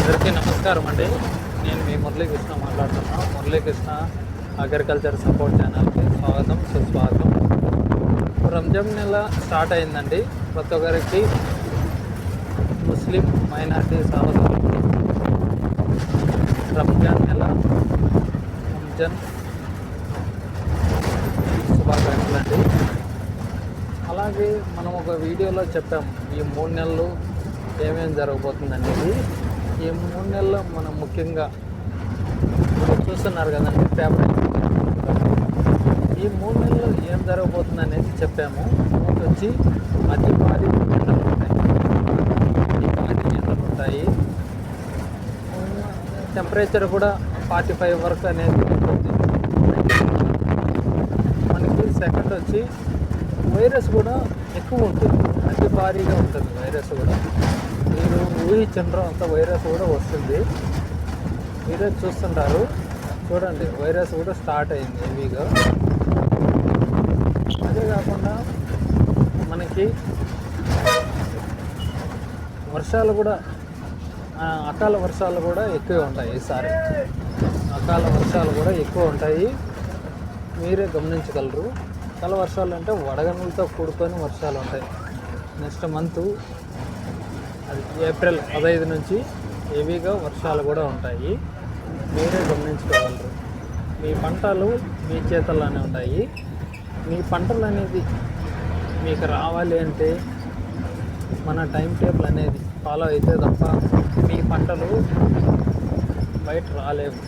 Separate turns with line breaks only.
అందరికీ నమస్కారం అండి. నేను మీ మురళీకృష్ణ మాట్లాడుతున్నా. మురళీకృష్ణ అగ్రికల్చర్ సపోర్ట్ ఛానల్కి స్వాగతం, సుస్వాగతం. రంజాన్ నెల స్టార్ట్ అయిందండి. ప్రతి ఒక్కరికి ముస్లిం మైనార్టీ సహోదరులకి రంజాన్ శుభాకాంక్షలు అండి. అలాగే మనం ఒక వీడియోలో చెప్పాము ఈ 3 నెలలు ఏమేమి జరగబోతుందనేది. ఈ 3 నెలల్లో మనం ముఖ్యంగా చూస్తున్నారు కదండి పేపర్. ఈ 3 నెలలు ఏం జరగబోతుంది అనేది చెప్పాము. ఒకటి వచ్చి అతి భారీ ఎండలు ఉంటాయి. టెంపరేచర్ కూడా 45 వరకు అనేది ఉంటుంది మనకి. సెకండ్ వచ్చి వైరస్ కూడా ఎక్కువ ఉంటుంది, అతి భారీగా ఉంటుంది వైరస్ కూడా. మీరు ఊహించండ్రో అంత వైరస్ కూడా వస్తుంది. మీరే చూస్తుంటారు, చూడండి వైరస్ కూడా స్టార్ట్ అయింది హెవీగా. అదే కాకుండా మనకి వర్షాలు కూడా అకాల వర్షాలు కూడా ఎక్కువ ఉంటాయి ఈసారి. అకాల వర్షాలు కూడా ఎక్కువ ఉంటాయి, మీరే గమనించగలరు. అకాల వర్షాలు అంటే వడగనులతో కూడుకొని వర్షాలు ఉంటాయి. నెక్స్ట్ మంత్ అది ఏప్రిల్ 15 నుంచి హెవీగా వర్షాలు కూడా ఉంటాయి, మీరే గమనించుకోగలరు. మీ పంటలు మీ చేతల్లోనే ఉంటాయి. మీ పంటలు అనేది మీకు రావాలి అంటే మన టైం టేబుల్ అనేది ఫాలో అయితే తప్ప మీ పంటలు బయట రాలేవు.